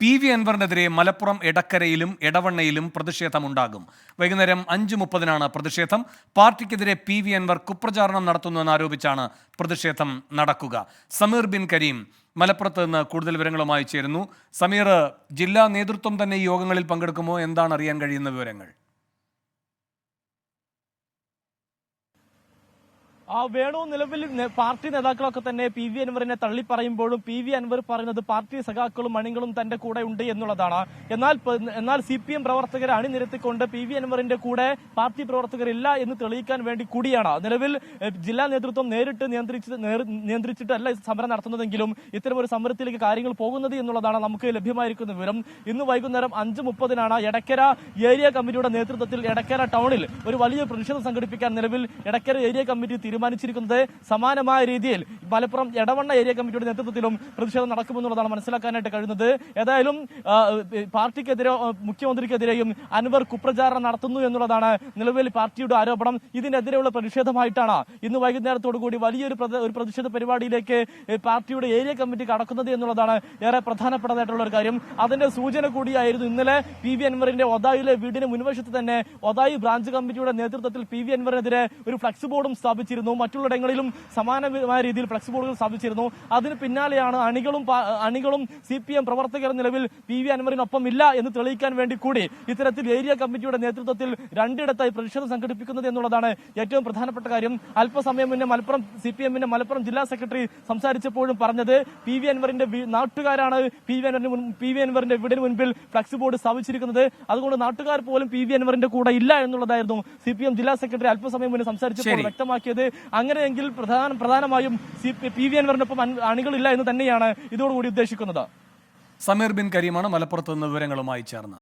PV. അൻവറിനെതിരെ Malappuram എടക്കരയിലും എടവണ്ണയിലും പ്രതിഷേധമുണ്ടാകും. വൈകുന്നേരം 5:30-നാണ് പ്രതിഷേധം. പാർട്ടിക്കെതിരെ PV. Anwar കുപ്രചാരണം നടത്തുന്നുവെന്നാരോപിച്ചാണ് പ്രതിഷേധം നടക്കുക. സമീർ ബിൻ കരീം മലപ്പുറത്ത് നിന്ന് കൂടുതൽ വിവരങ്ങളുമായി ചേരുന്നു. സമീർ, ജില്ലാ നേതൃത്വം തന്നെ ഈ യോഗങ്ങളിൽ പങ്കെടുക്കുമോ? എന്താണ് അറിയാൻ കഴിയുന്ന വിവരങ്ങൾ? വേണു, നിലവിൽ പാർട്ടി നേതാക്കളൊക്കെ തന്നെ പി.വി. അൻവറിനെ തള്ളിപ്പറയുമ്പോഴും പി.വി. അൻവർ പറയുന്നത് പാർട്ടി സഖാക്കളും അണികളും തന്റെ കൂടെ ഉണ്ട് എന്നുള്ളതാണ്. എന്നാൽ CPM പ്രവർത്തകരെ അണിനിരത്തിക്കൊണ്ട് പി.വി. അൻവറിന്റെ കൂടെ പാർട്ടി പ്രവർത്തകരില്ല എന്ന് തെളിയിക്കാൻ വേണ്ടി കൂടിയാണ് നിലവിൽ ജില്ലാ നേതൃത്വം നേരിട്ട് നിയന്ത്രിച്ചിട്ടല്ല സമരം നടത്തുന്നതെങ്കിലും ഇത്തരമൊരു സമരത്തിലേക്ക് കാര്യങ്ങൾ പോകുന്നത് എന്നുള്ളതാണ് നമുക്ക് ലഭ്യമായിരിക്കുന്ന വിവരം. ഇന്ന് വൈകുന്നേരം 5:30-നാണ് എടക്കര ഏരിയ കമ്മിറ്റിയുടെ നേതൃത്വത്തിൽ എടക്കര ടൗണിൽ ഒരു വലിയ പ്രതിഷേധം സംഘടിപ്പിക്കാൻ നിലവിൽ എടക്കര ഏരിയ കമ്മിറ്റി തീരുമാനിച്ചിരിക്കുന്നത്. സമാനമായ രീതിയിൽ മലപ്പുറം എടവണ്ണ ഏരിയ കമ്മിറ്റിയുടെ നേതൃത്വത്തിലും പ്രതിഷേധം നടക്കുമെന്നുള്ളതാണ് മനസ്സിലാക്കാനായിട്ട് കഴിയുന്നത്. ഏതായാലും പാർട്ടിക്കെതിരെ മുഖ്യമന്ത്രിക്കെതിരെയും അൻവർ കുപ്രചാരണം നടത്തുന്നു എന്നുള്ളതാണ് നിലവിൽ പാർട്ടിയുടെ ആരോപണം. ഇതിനെതിരെയുള്ള പ്രതിഷേധമായിട്ടാണ് ഇന്ന് വൈകുന്നേരത്തോടുകൂടി വലിയൊരു പ്രതിഷേധ പരിപാടിയിലേക്ക് പാർട്ടിയുടെ ഏരിയ കമ്മിറ്റി കടക്കുന്നത് എന്നുള്ളതാണ് ഏറെ പ്രധാനപ്പെട്ടതായിട്ടുള്ള ഒരു കാര്യം. അതിന്റെ സൂചന കൂടിയായിരുന്നു ഇന്നലെ പി.വി. അൻവറിന്റെ ഒതായിലെ വീടിന് മുൻവശത്ത് തന്നെ ഒതായി ബ്രാഞ്ച് കമ്മിറ്റിയുടെ നേതൃത്വത്തിൽ പി.വി. അൻവറിനെതിരെ ഒരു ഫ്ലക്സ് ബോർഡും സ്ഥാപിച്ചിരുന്നു. മറ്റുള്ളിടങ്ങളിലും സമാനമായ രീതിയിൽ ഫ്ലക്സ് ബോർഡുകൾ സ്ഥാപിച്ചിരുന്നു. അതിന് പിന്നാലെയാണ് അണികളും CPM പ്രവർത്തകർ നിലവിൽ പി.വി. അൻവറിനൊപ്പം ഇല്ല എന്ന് തെളിയിക്കാൻ വേണ്ടി കൂടി ഇത്തരത്തിൽ ഏരിയ കമ്മിറ്റിയുടെ നേതൃത്വത്തിൽ രണ്ടിടത്തായി പ്രതിഷേധം സംഘടിപ്പിക്കുന്നത് എന്നുള്ളതാണ് ഏറ്റവും പ്രധാനപ്പെട്ട കാര്യം. അല്പസമയം മുന്നേ CPM മലപ്പുറം ജില്ലാ സെക്രട്ടറി സംസാരിച്ചപ്പോഴും പറഞ്ഞത് പി.വി. അൻവറിന്റെ നാട്ടുകാരാണ് പി.വി. അൻവറിന്റെ വീടിന് മുൻപിൽ ഫ്ലക്സ് ബോർഡ് സ്ഥാപിച്ചിരിക്കുന്നത്. അതുകൊണ്ട് നാട്ടുകാർ പോലും പി.വി. അൻവറിന്റെ കൂടെ ഇല്ല എന്നുള്ളതായിരുന്നു CPM ജില്ലാ സെക്രട്ടറി അല്പസമയം മുന്നേ സംസാരിച്ചപ്പോൾ വ്യക്തമാക്കിയത്. അങ്ങനെയെങ്കിൽ പ്രധാനമായും പി.വി. അൻവറിനൊപ്പം അണികളില്ല എന്ന് തന്നെയാണ് ഇതോടുകൂടി ഉദ്ദേശിക്കുന്നത്. സമീർ ബിൻ കരീമാണ് മലപ്പുറത്ത് നിന്ന് വിവരങ്ങളുമായി ചേർന്നത്.